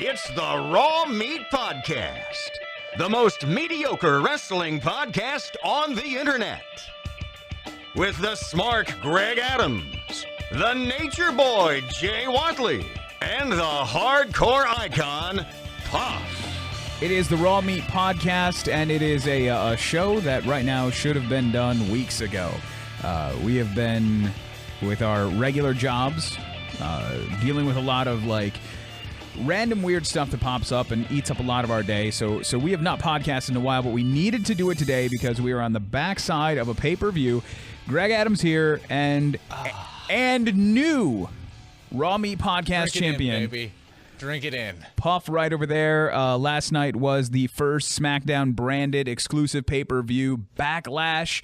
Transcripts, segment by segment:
It's the Raw Meat Podcast, the most mediocre wrestling podcast on the internet. With the smart Greg Adams, the nature boy Jay Watley, and the hardcore icon Puff. It is the Raw Meat Podcast, and it is a show that right now should have been done weeks ago. We have been with our regular jobs, dealing with a lot of random weird stuff that pops up and eats up a lot of our day. So we have not podcasted in a while, but we needed to do it today because we are on the backside of a pay-per-view. Greg Adams here, and new Raw Meat Podcast champion. Baby. Drink it in. Puff right over there. Last night was the first SmackDown branded exclusive pay-per-view Backlash.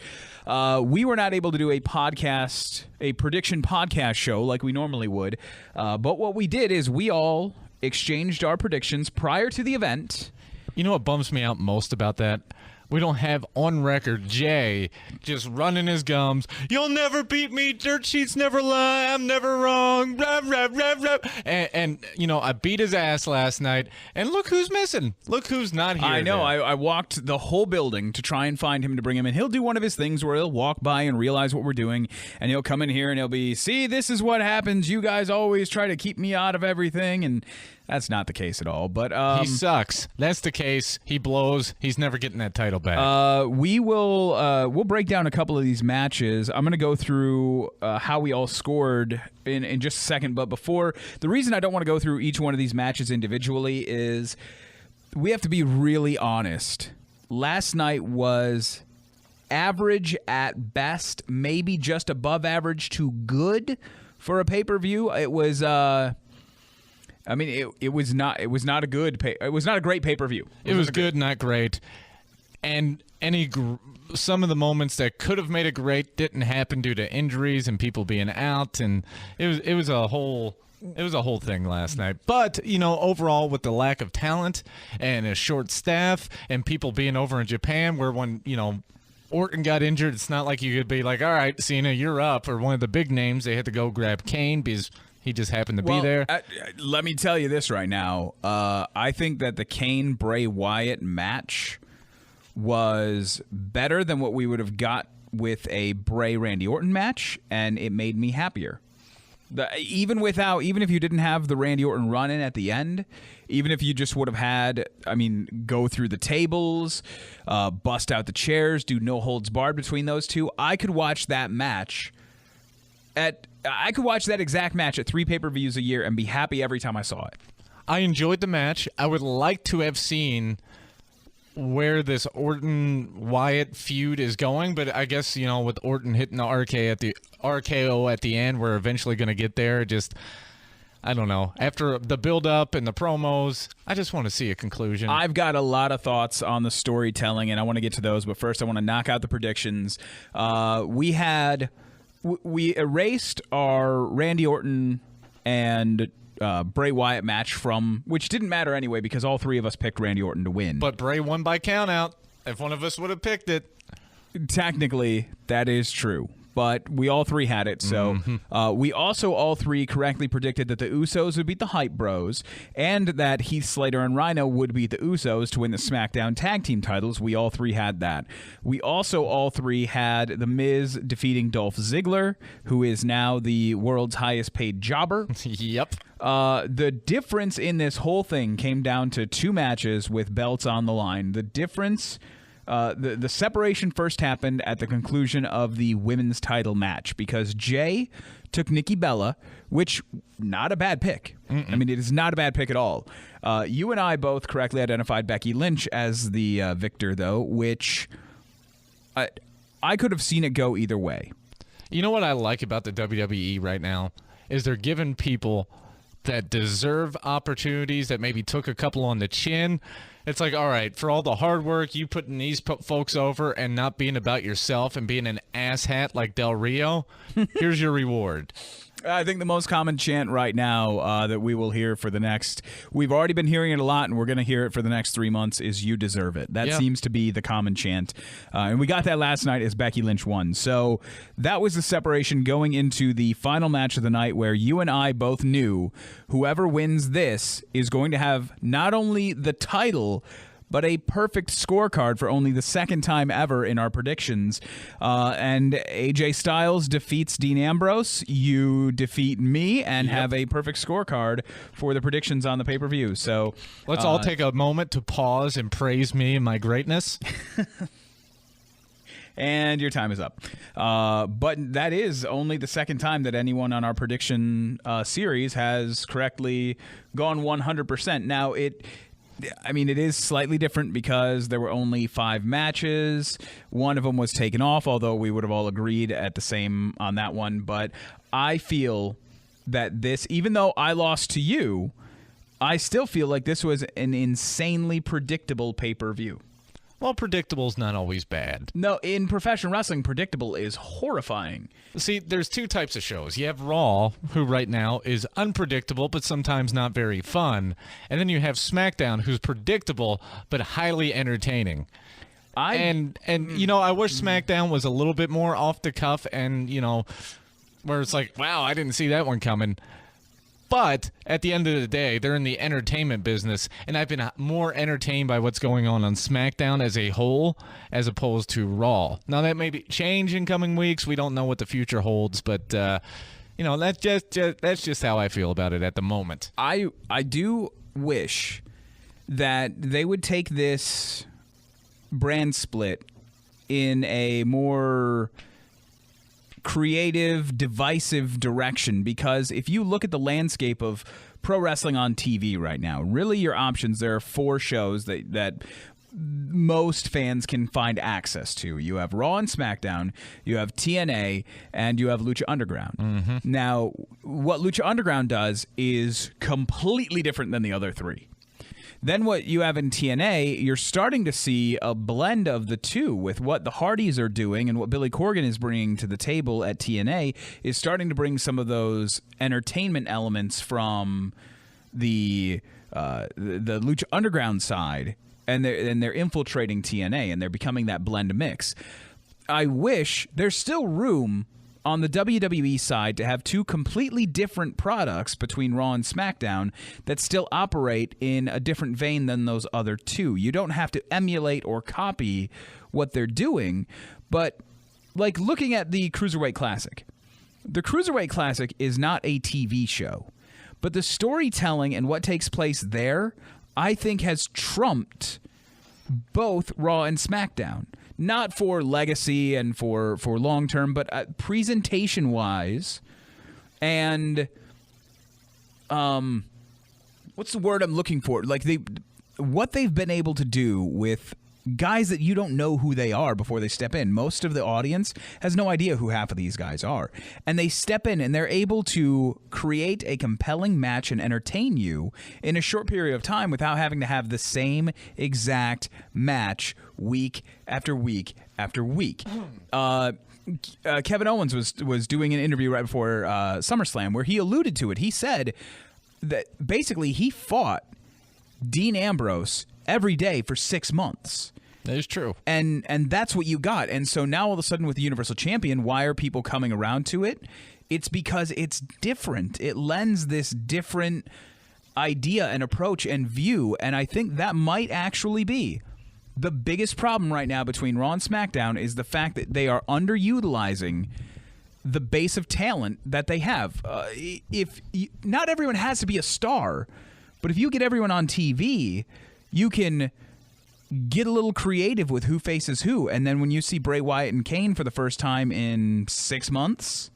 We were not able to do a prediction podcast show like we normally would. But what we did is we all exchanged our predictions prior to the event. You know what bums me out most about that? We don't have on record Jay just running his gums. You'll never beat me. Dirt sheets never lie. I'm never wrong. Blah, blah, blah, blah. And I beat his ass last night. And look who's missing. Look who's not here. I know. I walked the whole building to try and find him to bring him in. He'll do one of his things where he'll walk by and realize what we're doing. And he'll come in here and he'll be, see, this is what happens. You guys always try to keep me out of everything. And that's not the case at all. But he sucks. That's the case. He blows. He's never getting that title back. We'll break down a couple of these matches. I'm going to go through how we all scored in just a second. But before, the reason I don't want to go through each one of these matches individually is we have to be really honest. Last night was average at best, maybe just above average to good for a pay-per-view. It was it was not a great pay-per-view. It was good, not great. And some of the moments that could have made it great didn't happen due to injuries and people being out, and it was a whole thing last night. But overall, with the lack of talent and a short staff and people being over in Japan, where when Orton got injured, it's not like you could be like, all right, Cena, you're up, or one of the big names. They had to go grab Kane because he just happened to be there. Let me tell you this right now. I think that the Kane-Bray Wyatt match was better than what we would have got with a Bray-Randy Orton match, and it made me happier. Even if you didn't have the Randy Orton run-in at the end, even if you just would have had, go through the tables, bust out the chairs, do no holds barred between those two, I could watch that match I could watch that exact match at 3 pay-per-views a year and be happy every time I saw it. I enjoyed the match. I would like to have seen where this Orton-Wyatt feud is going, but I guess, with Orton hitting the RKO at the end, we're eventually going to get there. Just, I don't know. After the build-up and the promos, I just want to see a conclusion. I've got a lot of thoughts on the storytelling, and I want to get to those, but first I want to knock out the predictions. We erased our Randy Orton and Bray Wyatt match which didn't matter anyway because all 3 of us picked Randy Orton to win. But Bray won by countout. If one of us would have picked it. Technically, that is true. But we all 3 had it, so we also all 3 correctly predicted that the Usos would beat the Hype Bros, and that Heath Slater and Rhino would beat the Usos to win the SmackDown Tag Team titles. We all 3 had that. We also all 3 had The Miz defeating Dolph Ziggler, who is now the world's highest paid jobber. Yep. The difference in this whole thing came down to 2 matches with belts on the line. The difference... The separation first happened at the conclusion of the women's title match because Jay took Nikki Bella, which not a bad pick. It is not a bad pick at all. You and I both correctly identified Becky Lynch as the victor, though, which I could have seen it go either way. You know what I like about the WWE right now is they're giving people that deserve opportunities that maybe took a couple on the chin. It's like, all right, for all the hard work you putting these folks over and not being about yourself and being an asshat like Del Rio, here's your reward. I think the most common chant right now that we will hear for the next, we've already been hearing it a lot, and we're going to hear it for the next 3 months, is "You deserve it." That seems to be the common chant. And we got that last night as Becky Lynch won. So that was the separation going into the final match of the night, where you and I both knew whoever wins this is going to have not only the title, but a perfect scorecard for only the second time ever in our predictions. And AJ Styles defeats Dean Ambrose. You defeat me and have a perfect scorecard for the predictions on the pay-per-view. So let's all take a moment to pause and praise me and my greatness. And your time is up. But that is only the second time that anyone on our prediction series has correctly gone 100%. Now, it is slightly different because there were only 5 matches. One of them was taken off, although we would have all agreed at the same on that one. But I feel that this, even though I lost to you, I still feel like this was an insanely predictable pay-per-view. Well, predictable is not always bad. No, in professional wrestling, predictable is horrifying. See, there's 2 types of shows. You have Raw, who right now is unpredictable, but sometimes not very fun. And then you have SmackDown, who's predictable, but highly entertaining. I wish SmackDown was a little bit more off the cuff and, where it's like, wow, I didn't see that one coming. But at the end of the day, they're in the entertainment business, and I've been more entertained by what's going on SmackDown as a whole as opposed to Raw. Now, that may change in coming weeks. We don't know what the future holds, but, that's just how I feel about it at the moment. I do wish that they would take this brand split in a more creative, divisive direction, because if you look at the landscape of pro wrestling on TV right now, really your options, there are 4 shows that most fans can find access to. You have Raw and SmackDown, you have TNA, and you have Lucha Underground. Mm-hmm. Now, what Lucha Underground does is completely different than the other 3. Then what you have in TNA, you're starting to see a blend of the two with what the Hardys are doing, and what Billy Corgan is bringing to the table at TNA is starting to bring some of those entertainment elements from the Lucha Underground side, and they're infiltrating TNA, and they're becoming that blend mix. I wish there's still room on the WWE side to have 2 completely different products between Raw and SmackDown that still operate in a different vein than those other 2. You don't have to emulate or copy what they're doing, but like looking at the Cruiserweight Classic. The Cruiserweight Classic is not a TV show, but the storytelling and what takes place there, I think, has trumped both Raw and SmackDown. Not for legacy and for long term, but presentation wise, and what's the word I'm looking for? Like what they've been able to do with guys that you don't know who they are before they step in. Most of the audience has no idea who half of these guys are, and they step in and they're able to create a compelling match and entertain you in a short period of time without having to have the same exact match week after week after week. Kevin Owens was doing an interview right before SummerSlam where he alluded to it. He said that basically he fought Dean Ambrose every day for 6 months. That is true. And that's what you got. And so now all of a sudden with the Universal Champion, why are people coming around to it? It's because it's different. It lends this different idea and approach and view, and I think that might actually be the biggest problem right now between Raw and SmackDown is the fact that they are underutilizing the base of talent that they have. Not everyone has to be a star, but if you get everyone on TV, you can get a little creative with who faces who. And then when you see Bray Wyatt and Kane for the first time in 6 months,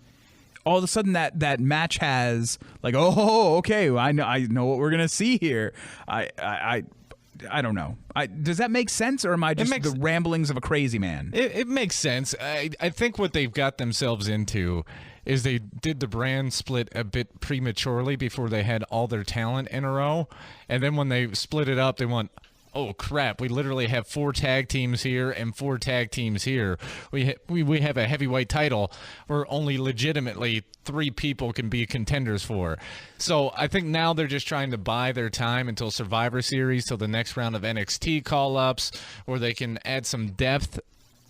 all of a sudden that match has like, oh, okay, I know what we're gonna see here. I don't know. Does that make sense, or am I just the ramblings of a crazy man? It makes sense. I think what they've got themselves into is they did the brand split a bit prematurely before they had all their talent in a row. And then when they split it up, they went, oh crap, we literally have 4 tag teams here and 4 tag teams here. We have a heavyweight title where only legitimately 3 people can be contenders for. So I think now they're just trying to buy their time until Survivor Series, till the next round of NXT call-ups, where they can add some depth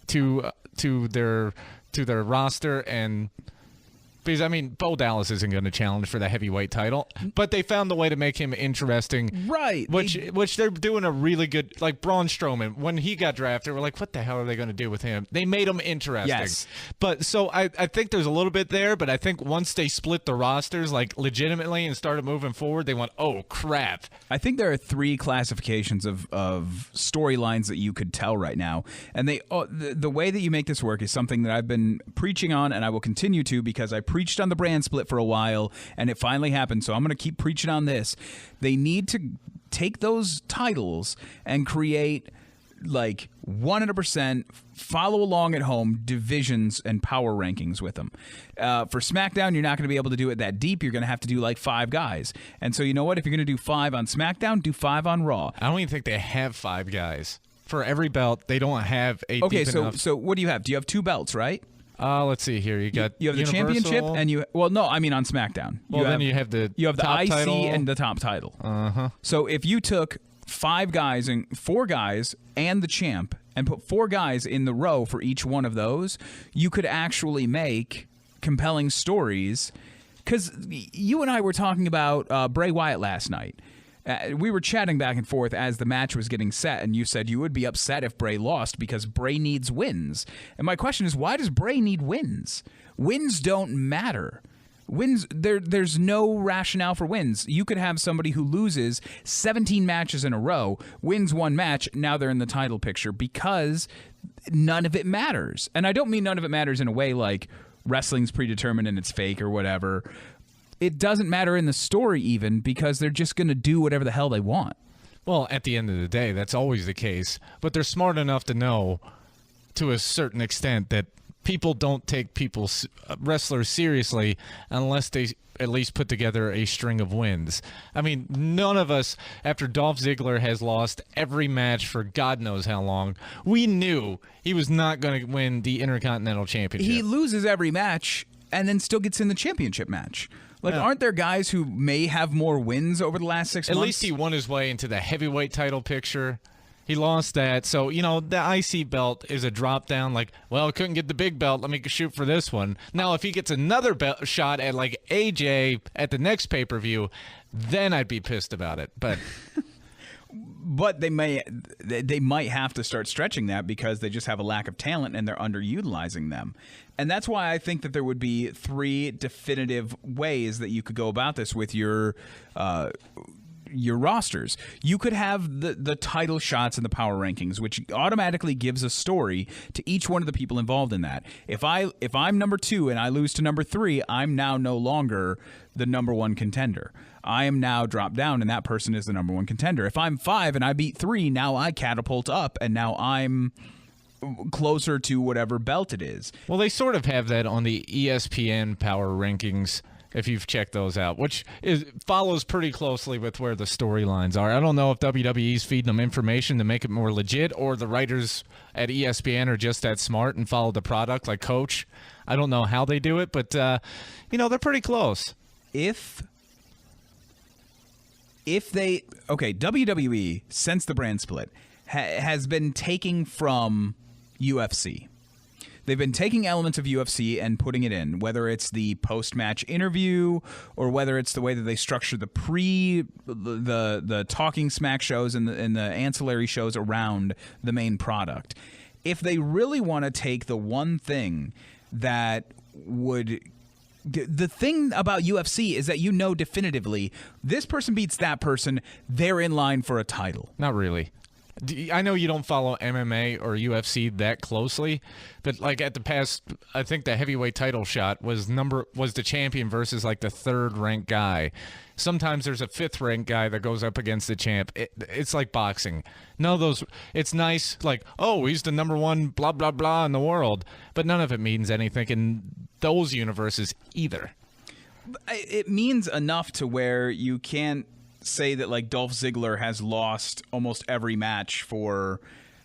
to their roster. And because, I mean, Bo Dallas isn't going to challenge for the heavyweight title, but they found the way to make him interesting. Right. Which they're doing a really good, like Braun Strowman, when he got drafted, we're like, what the hell are they going to do with him? They made him interesting. Yes. But so I think there's a little bit there, but I think once they split the rosters, like legitimately, and started moving forward, they went, oh, crap. I think there are 3 classifications of storylines that you could tell right now. And the way that you make this work is something that I've been preaching on, and I will continue to, because I preached on the brand split for a while, and it finally happened, so I'm going to keep preaching on this. They need to take those titles and create, like, 100% follow along at home divisions and power rankings with them. For SmackDown, you're not going to be able to do it that deep. You're going to have to do like 5 guys. And so you know what? If you're going to do 5 on SmackDown, do 5 on Raw. I don't even think they have 5 guys. For every belt, they don't have a Okay, deep enough. so what do you have? Do you have 2 belts, right? Let's see here. You got you have the Universal. championship, and on SmackDown. Then you have the top IC title. and the top title. So if you took 5 guys and 4 guys and the champ and put 4 guys in the row for each one of those, you could actually make compelling stories. Because you and I were talking about Bray Wyatt last night. We were chatting back and forth as the match was getting set, and you said you would be upset if Bray lost because Bray needs wins. And my question is, why does Bray need wins? Wins don't matter. Wins, there's no rationale for wins. You could have somebody who loses 17 matches in a row, wins 1 match, now they're in the title picture, because none of it matters. And I don't mean none of it matters in a way like wrestling's predetermined and it's fake or whatever. It doesn't matter in the story even, because they're just going to do whatever the hell they want. Well, at the end of the day, that's always the case. But they're smart enough to know, to a certain extent, that people don't take wrestlers seriously unless they at least put together a string of wins. I mean, none of us, after Dolph Ziggler has lost every match for God knows how long, we knew he was not going to win the Intercontinental Championship. He loses every match and then still gets in the championship match. Like, aren't there guys who may have more wins over the last 6 months? At least he won his way into the heavyweight title picture. He lost that. So, the IC belt is a drop down. Like, well, couldn't get the big belt. Let me shoot for this one. Now, if he gets another shot at, like, AJ at the next pay-per-view, then I'd be pissed about it. But... But they might have to start stretching that because they just have a lack of talent and they're underutilizing them. And that's why I think that there would be 3 definitive ways that you could go about this with your rosters. You could have the title shots and the power rankings, which automatically gives a story to each one of the people involved in that. If I'm number 2 and I lose to number 3, I'm now no longer the number 1 contender. I am now dropped down, and that person is the number 1 contender. If I'm 5 and I beat 3, now I catapult up, and now I'm closer to whatever belt it is. Well, they sort of have that on the ESPN power rankings, if you've checked those out, which follows pretty closely with where the storylines are. I don't know if WWE's feeding them information to make it more legit, or the writers at ESPN are just that smart and follow the product like Coach. I don't know how they do it, but, they're pretty close. WWE, since the brand split, has been taking from UFC. They've been taking elements of UFC and putting it in, whether it's the post-match interview or whether it's the way that they structure the talking smack shows and the ancillary shows around the main product. If they really want to take the one thing that would... The thing about UFC is that definitively this person beats that person, they're in line for a title. Not really. I know you don't follow MMA or UFC that closely, but like at the past, I think the heavyweight title shot was the champion versus like the 3rd ranked guy. Sometimes there's a 5th ranked guy that goes up against the champ. It's like boxing. It's nice, like, oh, he's the number 1 blah, blah, blah in the world, but none of it means anything in those universes either. It means enough to where you can't say that like Dolph Ziggler has lost almost every match for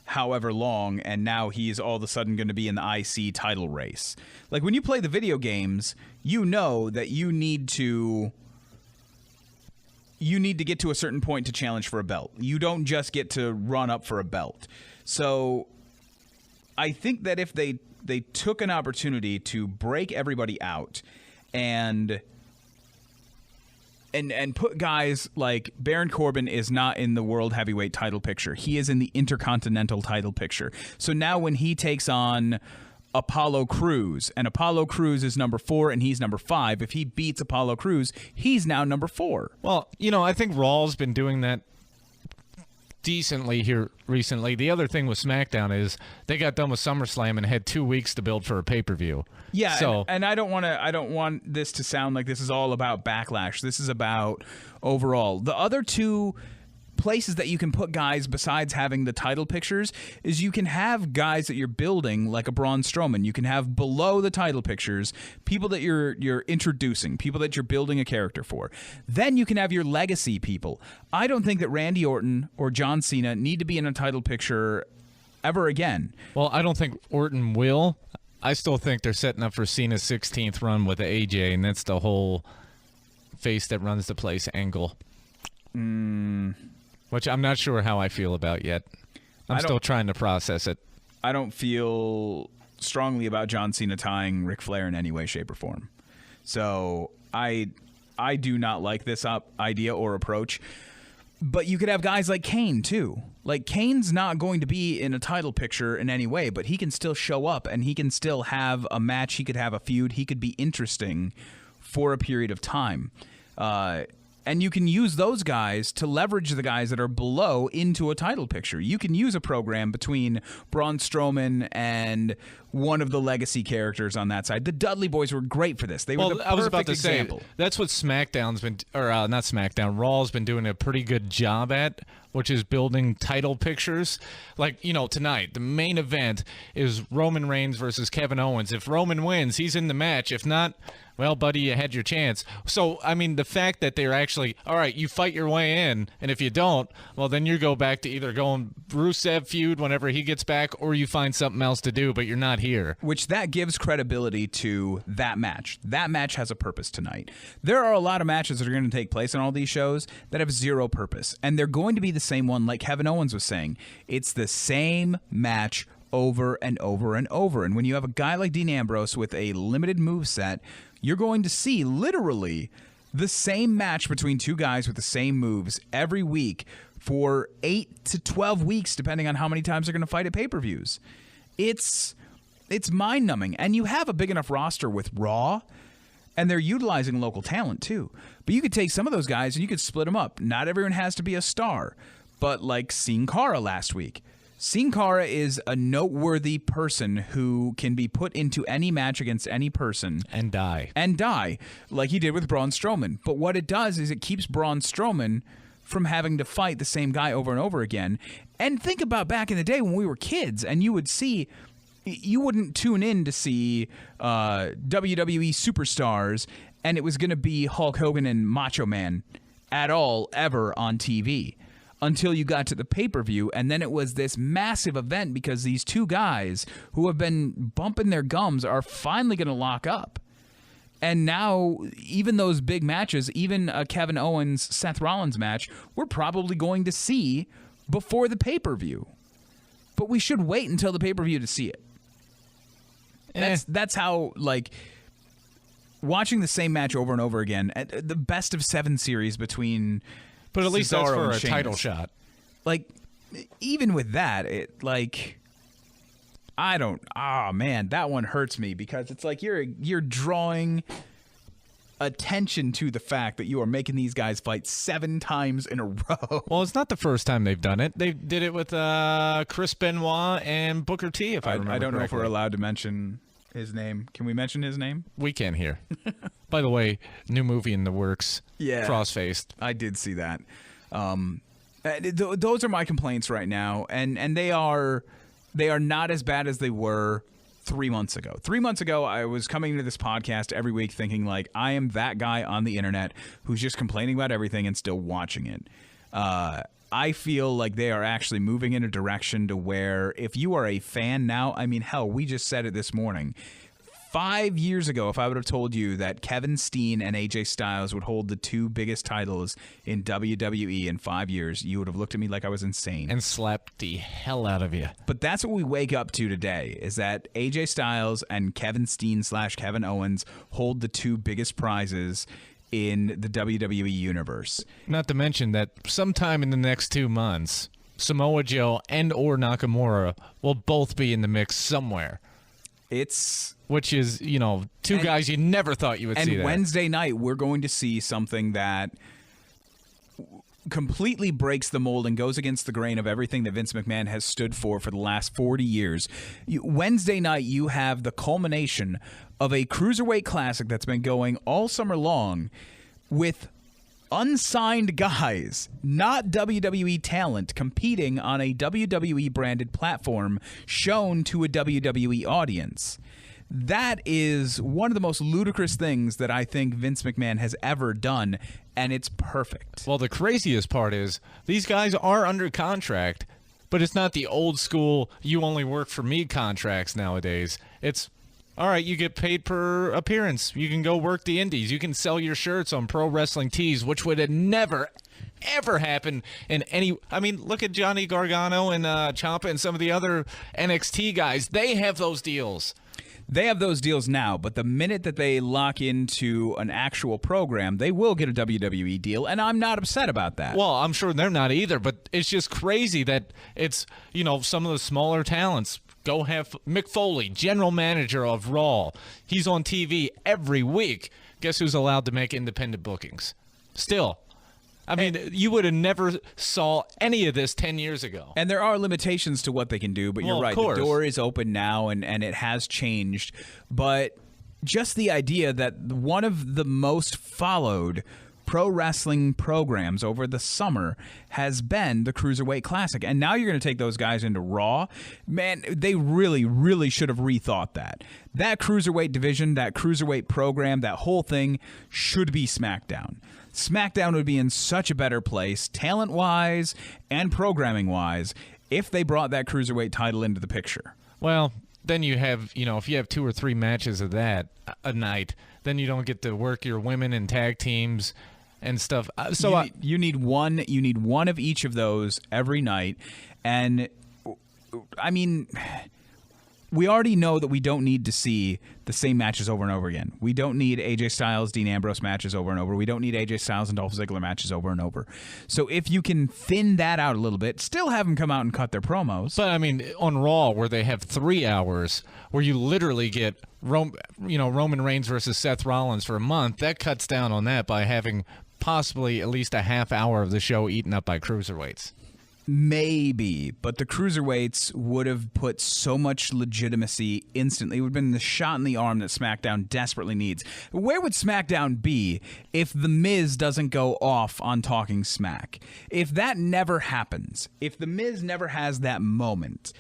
however long, and now he's all of a sudden going to be in the IC title race. Like when you play the video games, you know that you need to get to a certain point to challenge for a belt. You don't just get to run up for a belt. So I think that if they took an opportunity to break everybody out and put guys like Baron Corbin is not in the World Heavyweight title picture. He is in the Intercontinental title picture. So now when he takes on Apollo Crews, and Apollo Crews is number 4 and he's number 5, if he beats Apollo Crews, he's now number 4. Well, I think Raw's been doing that decently here recently. The other thing with SmackDown is they got done with SummerSlam and had 2 weeks to build for a pay-per-view. Yeah, so, and I don't want this to sound like this is all about Backlash. This is about overall. The other two places that you can put guys besides having the title pictures is you can have guys that you're building like a Braun Strowman. You can have below the title pictures people that you're introducing, people that you're building a character for. Then you can have your legacy people. I don't think that Randy Orton or John Cena need to be in a title picture ever again. Well, I don't think Orton will. I still think they're setting up for Cena's 16th run with AJ, and that's the whole face that runs the place angle. Which I'm not sure how I feel about yet. I'm still trying to process it. I don't feel strongly about John Cena tying Ric Flair in any way, shape, or form. So I do not like this idea or approach. But you could have guys like Kane, too. Like, Kane's not going to be in a title picture in any way, but he can still show up, and he can still have a match. He could have a feud. He could be interesting for a period of time. And you can use those guys to leverage the guys that are below into a title picture. You can use a program between Braun Strowman and one of the legacy characters on that side. The Dudley Boys were great for this. They were the perfect I was about to example. say, that's what SmackDown's been, or not SmackDown, Raw's been doing a pretty good job at, which is building title pictures. Like, tonight, the main event is Roman Reigns versus Kevin Owens. If Roman wins, he's in the match. If not, well, buddy, you had your chance. So, I mean, the fact that they're actually, all right, you fight your way in, and if you don't, well, then you go back to either going Rusev feud whenever he gets back, or you find something else to do, but you're not here. Which that gives credibility to that match. That match has a purpose tonight. There are a lot of matches that are going to take place on all these shows that have zero purpose, and they're going to be the same one, like Kevin Owens was saying. It's the same match over and over and over. And when you have a guy like Dean Ambrose with a limited moveset, you're going to see literally the same match between two guys with the same moves every week for 8 to 12 weeks, depending on how many times they're going to fight at pay-per-views. It's mind-numbing. And you have a big enough roster with Raw, and they're utilizing local talent too. But you could take some of those guys and you could split them up. Not everyone has to be a star, but like Sin Cara last week. Sin Cara is a noteworthy person who can be put into any match against any person. And die, like he did with Braun Strowman. But what it does is it keeps Braun Strowman from having to fight the same guy over and over again. And think about back in the day when we were kids and you wouldn't tune in to see WWE superstars and it was going to be Hulk Hogan and Macho Man at all, ever on TV. Until you got to the pay-per-view, and then it was this massive event because these two guys who have been bumping their gums are finally going to lock up. And now, even those big matches, even a Kevin Owens-Seth Rollins match, we're probably going to see before the pay-per-view. But we should wait until the pay-per-view to see it. That's how, like, watching the same match over and over again, the best of 7 series between... But at least that's Cesaro for a and title Sheamus. shot. Like, even with that, man, that one hurts me because it's like you're drawing attention to the fact that you are making these guys fight 7 times in a row. Well, it's not the first time they've done it. They did it with Chris Benoit and Booker T, if I remember I don't know if correctly. we're allowed to mention his name. Can we mention his name? We can here. By the way, new movie in the works. Yeah. Cross-faced. I did see that. Those are my complaints right now, and they are not as bad as they were 3 months ago. 3 months ago, I was coming to this podcast every week thinking, like, I am that guy on the internet who's just complaining about everything and still watching it. I feel like they are actually moving in a direction to where if you are a fan now, I mean, hell, we just said it this morning. 5 years ago, if I would have told you that Kevin Steen and AJ Styles would hold the 2 biggest titles in WWE in 5 years, you would have looked at me like I was insane. And slapped the hell out of you. But that's what we wake up to today, is that AJ Styles and Kevin Steen / Kevin Owens hold the 2 biggest prizes in the WWE universe. Not to mention that sometime in the next 2 months, Samoa Joe and or Nakamura will both be in the mix somewhere. Which is, 2 guys you never thought you would see. And that. Wednesday night, we're going to see something that completely breaks the mold and goes against the grain of everything that Vince McMahon has stood for the last 40 years. Wednesday night, you have the culmination of a Cruiserweight Classic that's been going all summer long with unsigned guys, not WWE talent, competing on a WWE-branded platform shown to a WWE audience. That is one of the most ludicrous things that I think Vince McMahon has ever done, and it's perfect. Well, the craziest part is these guys are under contract, but it's not the old school, you only work for me contracts nowadays. It's, all right, you get paid per appearance. You can go work the indies. You can sell your shirts on Pro Wrestling Tees, which would have never, ever happened in any... I mean, look at Johnny Gargano and Ciampa and some of the other NXT guys. They have those deals. They have those deals now, but the minute that they lock into an actual program, they will get a WWE deal, and I'm not upset about that. Well, I'm sure they're not either, but it's just crazy that it's, some of the smaller talents. Go have Mick Foley, general manager of Raw. He's on TV every week. Guess who's allowed to make independent bookings? Still. I mean, you would have never saw any of this 10 years ago. And there are limitations to what they can do, but you're right. The door is open now, and it has changed. But just the idea that one of the most followed pro wrestling programs over the summer has been the Cruiserweight Classic. And now you're going to take those guys into Raw. Man, they really, really should have rethought that. That Cruiserweight division, that Cruiserweight program, that whole thing should be SmackDown. SmackDown would be in such a better place, talent-wise and programming-wise, if they brought that Cruiserweight title into the picture. Well, then you have, if you have 2 or 3 matches of that a night, then you don't get to work your women and tag teams and stuff. So you need one. You need one of each of those every night, and I mean, we already know that we don't need to see the same matches over and over again. We don't need AJ Styles, Dean Ambrose matches over and over. We don't need AJ Styles and Dolph Ziggler matches over and over. So if you can thin that out a little bit, still have them come out and cut their promos. But I mean, on Raw, where they have 3 hours, where you literally get Roman Reigns versus Seth Rollins for a month, that cuts down on that by having possibly at least a half hour of the show eaten up by cruiserweights. Maybe, but the cruiserweights would have put so much legitimacy instantly. It would have been the shot in the arm that SmackDown desperately needs. Where would SmackDown be if The Miz doesn't go off on talking smack? If that never happens, if The Miz never has that moment,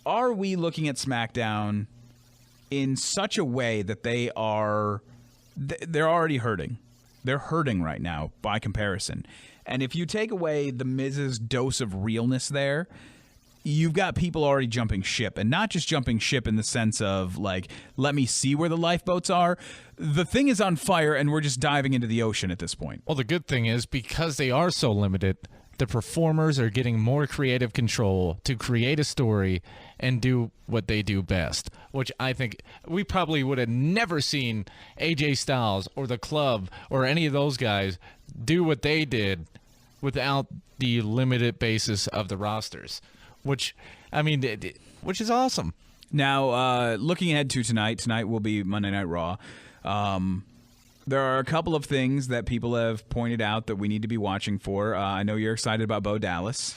are we looking at SmackDown in such a way that they're already hurting? They're hurting right now by comparison. And if you take away the Miz's dose of realness there, you've got people already jumping ship. And not just jumping ship in the sense of, like, let me see where the lifeboats are. The thing is on fire, and we're just diving into the ocean at this point. Well, the good thing is, because they are so limited, the performers are getting more creative control to create a story and do what they do best, which I think we probably would have never seen AJ Styles or the Club or any of those guys do what they did without the limited basis of the rosters, which is awesome. Now, looking ahead to tonight will be Monday Night Raw. There are a couple of things that people have pointed out that we need to be watching for. I know you're excited about Bo Dallas.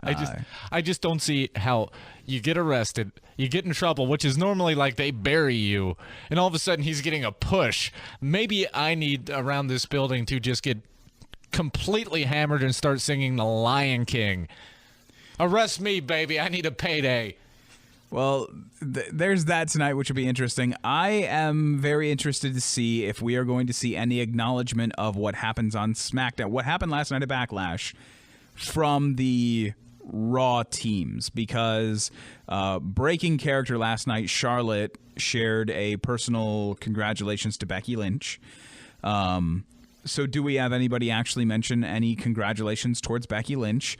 I just don't see how you get arrested, you get in trouble, which is normally like they bury you, and all of a sudden he's getting a push. Maybe I need around this building to just get completely hammered and start singing The Lion King. Arrest me, baby. I need a payday. Well, there's that tonight, which will be interesting. I am very interested to see if we are going to see any acknowledgement of what happens on SmackDown, what happened last night at Backlash, from the Raw teams, because breaking character last night, Charlotte shared a personal congratulations to Becky Lynch. So do we have anybody actually mention any congratulations towards Becky Lynch?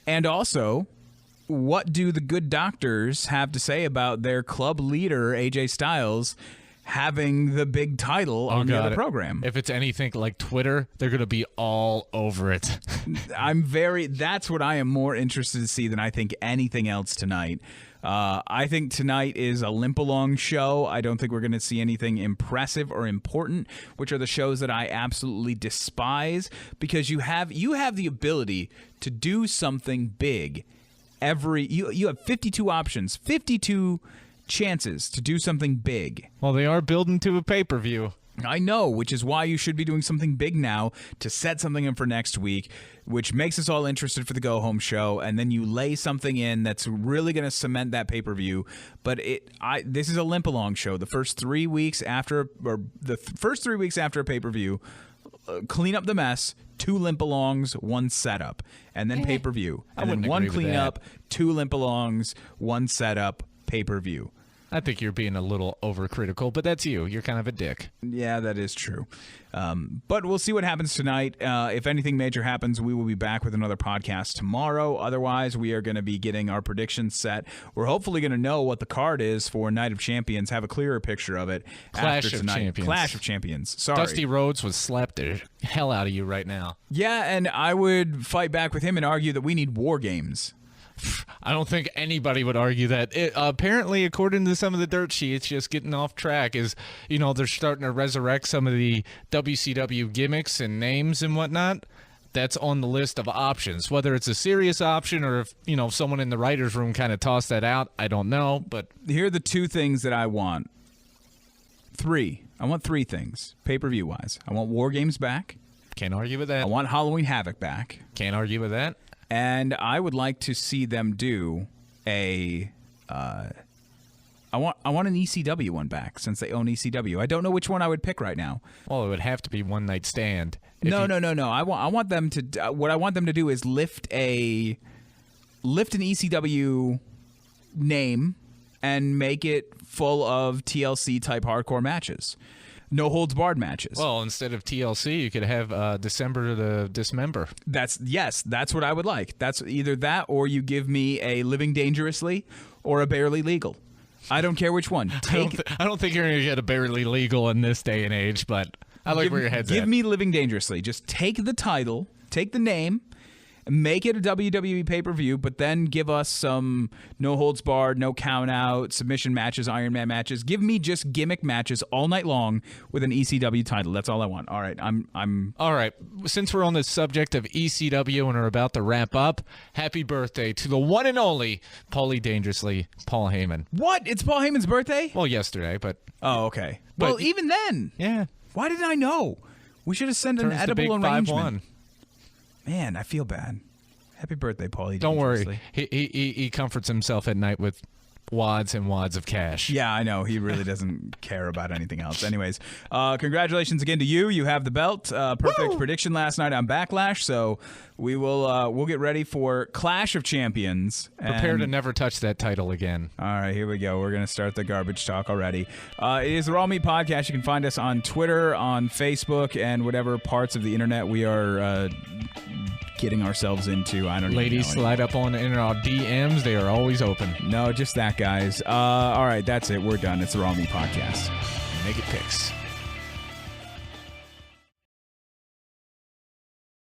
And also, what do the Good Doctors have to say about their club leader, AJ Styles, having the big title on the other program? If it's anything like Twitter, they're going to be all over it. That's what I am more interested to see than I think anything else tonight. I think tonight is a limp-along show. I don't think we're going to see anything impressive or important, which are the shows that I absolutely despise, because you have the ability to do something big. You have 52 options, 52 chances to do something big. Well, they are building to a pay-per-view. I know, which is why you should be doing something big now to set something in for next week, which makes us all interested for the go-home show, and then you lay something in that's really going to cement that pay-per-view. But this is a limp-along show. The first 3 weeks after a pay-per-view, clean up the mess. 2 limp-alongs, 1 setup, and then pay-per-view, and then 1 cleanup, 2 limp-alongs, 1 setup, pay-per-view. I think you're being a little overcritical, but that's you. You're kind of a dick. Yeah, that is true. But we'll see what happens tonight. If anything major happens, we will be back with another podcast tomorrow. Otherwise, we are going to be getting our predictions set. We're hopefully going to know what the card is for Night of Champions, have a clearer picture of it after tonight. Clash of Champions. Sorry. Dusty Rhodes would slap the hell out of you right now. Yeah, and I would fight back with him and argue that we need war games. I don't think anybody would argue that. Apparently, according to some of the dirt sheets, just getting off track is, they're starting to resurrect some of the WCW gimmicks and names and whatnot. That's on the list of options. Whether it's a serious option or if, someone in the writer's room kind of tossed that out, I don't know. But here are the 2 things that I want. 3. I want 3 things, pay-per-view wise. I want War Games back. Can't argue with that. I want Halloween Havoc back. Can't argue with that. And I would like to see them do I want an ECW one back, since they own ECW. I don't know which one I would pick right now. Well, it would have to be One Night Stand. No. I want them to. What I want them to do is lift an ECW name and make it full of TLC type hardcore matches. No holds barred matches. Well, instead of TLC, you could have December to Dismember. That's what I would like. That's either that, or you give me a Living Dangerously or a Barely Legal. I don't care which one. I don't think you're going to get a Barely Legal in this day and age, but I like where your head's at. Give me Living Dangerously. Just take the title, take the name, make it a WWE pay-per-view, but then give us some no holds barred, no count out, submission matches, Iron Man matches. Give me just gimmick matches all night long with an ECW title. That's all I want. All right, I'm all right. Since we're on the subject of ECW and are about to wrap up, happy birthday to the one and only Paulie Dangerously, Paul Heyman. What? It's Paul Heyman's birthday? Well, yesterday, but okay. Well, even then, yeah. Why didn't I know? We should have sent an edible arrangement. Man, I feel bad. Happy birthday, Paulie. Don't worry. He comforts himself at night with wads and wads of cash. Yeah, I know. He really doesn't care about anything else. Anyways, congratulations again to you. You have the belt. Perfect prediction last night on Backlash. So we'll get ready for Clash of Champions. Prepare to never touch that title again. All right, here we go. We're going to start the garbage talk already. It is the Raw Meat Podcast. You can find us on Twitter, on Facebook, and whatever parts of the internet we are getting ourselves into. I don't know. Ladies, slide up on in our DMs. They are always open. No, just that, guys. All right, that's it. We're done. It's the Raw Meat Podcast. Make it picks.